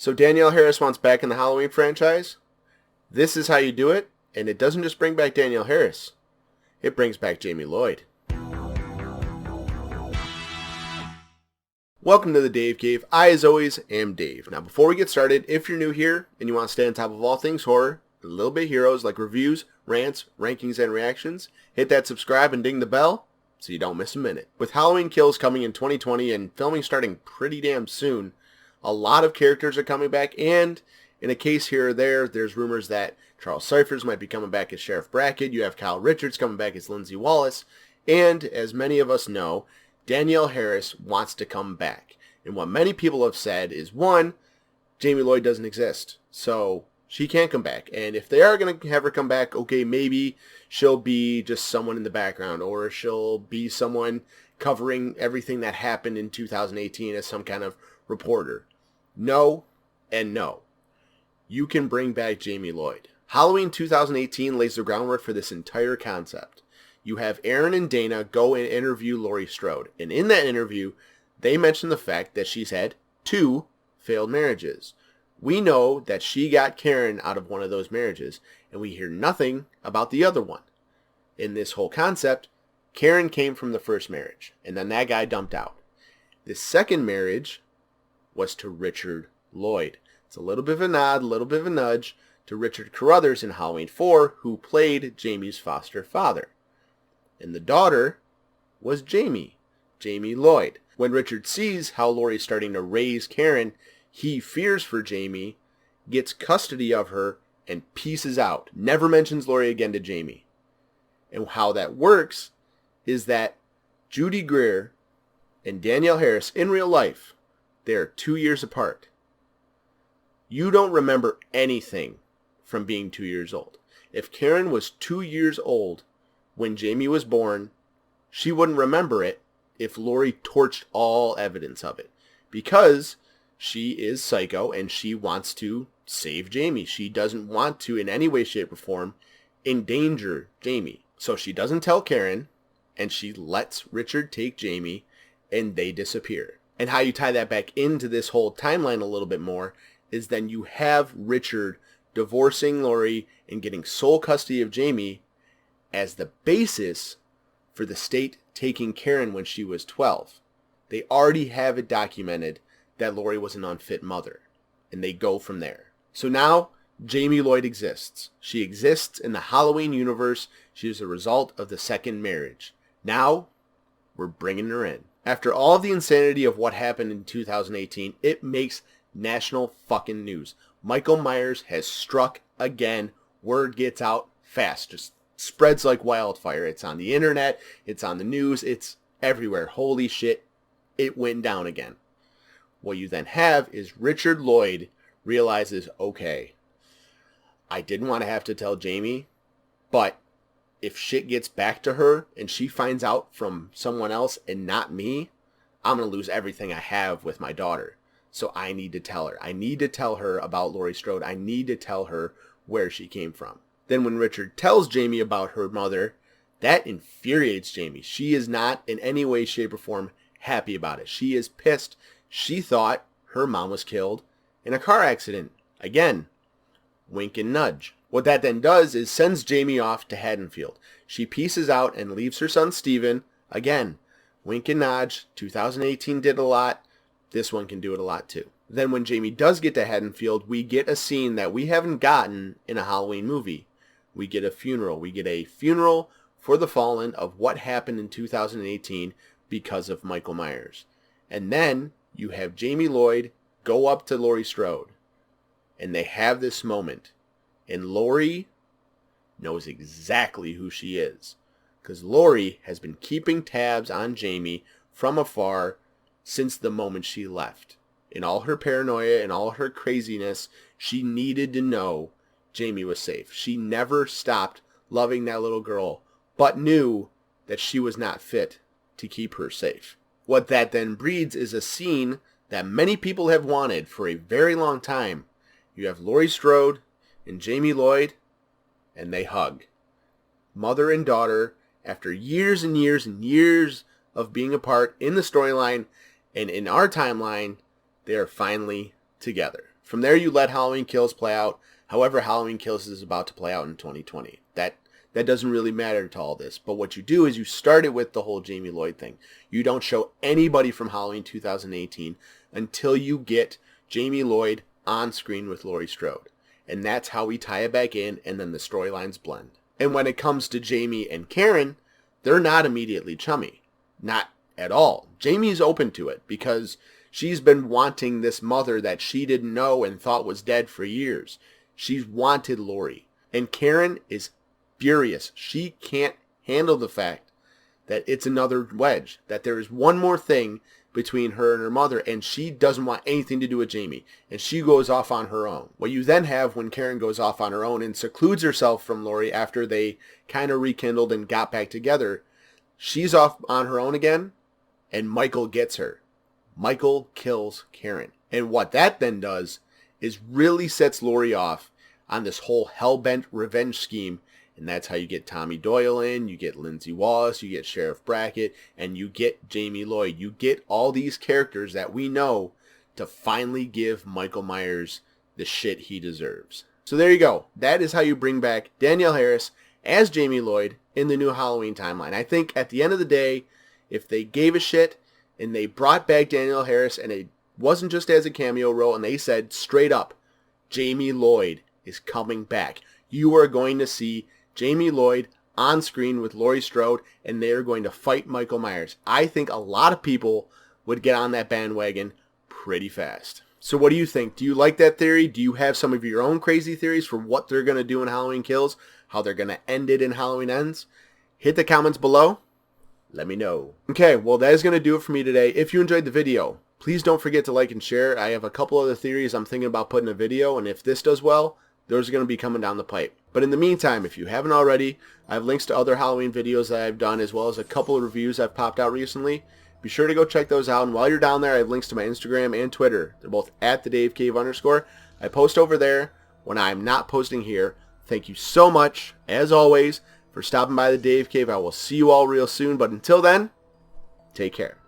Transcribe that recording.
So Danielle Harris wants back in the Halloween franchise. This is how you do it, and it doesn't just bring back Danielle Harris. It brings back Jamie Lloyd. Welcome to the Dave Cave. I, as always, am Dave. Now, before we get started, if you're new here and you want to stay on top of all things horror, a little bit heroes like reviews, rants, rankings, and reactions, hit that subscribe and ding the bell so you don't miss a minute. With Halloween Kills coming in 2020 and filming starting pretty damn soon, a lot of characters are coming back, and in a case here or there, there's rumors that Charles Cyphers might be coming back as Sheriff Brackett. You have Kyle Richards coming back as Lindsay Wallace. And as many of us know, Danielle Harris wants to come back. And what many people have said is, one, Jamie Lloyd doesn't exist, so she can't come back. And if they are going to have her come back, okay, maybe she'll be just someone in the background, or she'll be someone covering everything that happened in 2018 as some kind of reporter. No and no. You can bring back Jamie Lloyd. Halloween 2018 lays the groundwork for this entire concept. You have Aaron and Dana go and interview Laurie Strode. And in that interview, they mention the fact that she's had 2 failed marriages. We know that she got Karen out of one of those marriages, and we hear nothing about the other one. In this whole concept, Karen came from the first marriage, and then that guy dumped out. The second marriage was to Richard Lloyd. It's a little bit of a nod, a little bit of a nudge to Richard Carruthers in Halloween 4, who played Jamie's foster father. And the daughter was Jamie Lloyd. When Richard sees how Laurie's starting to raise Karen, he fears for Jamie, gets custody of her, and pieces out. Never mentions Laurie again to Jamie. And how that works is that Judy Greer and Danielle Harris in real life, they are 2 years apart. You don't remember anything from being 2 years old. If Karen was 2 years old when Jamie was born, she wouldn't remember it if Laurie torched all evidence of it. Because she is psycho and she wants to save Jamie. She doesn't want to, in any way, shape, or form, endanger Jamie. So she doesn't tell Karen, and she lets Richard take Jamie, and they disappear. And how you tie that back into this whole timeline a little bit more is then you have Richard divorcing Laurie and getting sole custody of Jamie as the basis for the state taking Karen when she was 12. They already have it documented that Laurie was an unfit mother, and they go from there. So now Jamie Lloyd exists. She exists in the Halloween universe. She is a result of the second marriage. Now we're bringing her in. After all of the insanity of what happened in 2018, it makes national fucking news. Michael Myers has struck again. Word gets out fast. Just spreads like wildfire. It's on the internet. It's on the news. It's everywhere. Holy shit. It went down again. What you then have is Richard Lloyd realizes, okay, I didn't want to have to tell Jamie, but if shit gets back to her and she finds out from someone else and not me, I'm going to lose everything I have with my daughter. So I need to tell her. I need to tell her about Laurie Strode. I need to tell her where she came from. Then when Richard tells Jamie about her mother, that infuriates Jamie. She is not in any way, shape, or form happy about it. She is pissed. She thought her mom was killed in a car accident. Again, wink and nudge. What that then does is sends Jamie off to Haddonfield. She pieces out and leaves her son Steven. Again, wink and nudge. 2018 did a lot. This one can do it a lot too. Then when Jamie does get to Haddonfield, we get a scene that we haven't gotten in a Halloween movie. We get a funeral. We get a funeral for the fallen of what happened in 2018 because of Michael Myers. And then you have Jamie Lloyd go up to Laurie Strode. And they have this moment. And Laurie knows exactly who she is. Because Laurie has been keeping tabs on Jamie from afar since the moment she left. In all her paranoia and all her craziness, she needed to know Jamie was safe. She never stopped loving that little girl, but knew that she was not fit to keep her safe. What that then breeds is a scene that many people have wanted for a very long time. You have Laurie Strode and Jamie Lloyd, and they hug. Mother and daughter, after years and years and years of being apart in the storyline and in our timeline, they are finally together. From there, you let Halloween Kills play out. However, Halloween Kills is about to play out in 2020. That doesn't really matter to all this. But what you do is you start it with the whole Jamie Lloyd thing. You don't show anybody from Halloween 2018 until you get Jamie Lloyd on screen with Laurie Strode. And that's how we tie it back in, and then the storylines blend. And when it comes to Jamie and Karen, they're not immediately chummy. Not at all. Jamie's open to it because she's been wanting this mother that she didn't know and thought was dead for years. She's wanted Laurie. And Karen is furious. She can't handle the fact that it's another wedge, that there is one more thing between her and her mother, and she doesn't want anything to do with Jamie, and she goes off on her own. What you then have when Karen goes off on her own and secludes herself from Laurie after they kind of rekindled and got back together, she's off on her own again, and Michael gets her. Michael kills Karen. And what that then does is really sets Laurie off on this whole hell-bent revenge scheme. And that's how you get Tommy Doyle in, you get Lindsay Wallace, you get Sheriff Brackett, and you get Jamie Lloyd. You get all these characters that we know to finally give Michael Myers the shit he deserves. So there you go. That is how you bring back Danielle Harris as Jamie Lloyd in the new Halloween timeline. I think at the end of the day, if they gave a shit and they brought back Danielle Harris and it wasn't just as a cameo role and they said straight up, Jamie Lloyd is coming back, you are going to see Jamie Lloyd on screen with Laurie Strode, and they're going to fight Michael Myers. I think a lot of people would get on that bandwagon pretty fast. So what do you think? Do you like that theory? Do you have some of your own crazy theories for what they're going to do in Halloween Kills? How they're going to end it in Halloween Ends? Hit the comments below. Let me know. Okay, well that is going to do it for me today. If you enjoyed the video, please don't forget to like and share. I have a couple other theories I'm thinking about putting in a video, and if this does well, those are going to be coming down the pipe. But in the meantime, if you haven't already, I have links to other Halloween videos that I've done, as well as a couple of reviews I've popped out recently. Be sure to go check those out. And while you're down there, I have links to my Instagram and Twitter. They're both at @TheDaveCave_. I post over there when I'm not posting here. Thank you so much, as always, for stopping by the Dave Cave. I will see you all real soon. But until then, take care.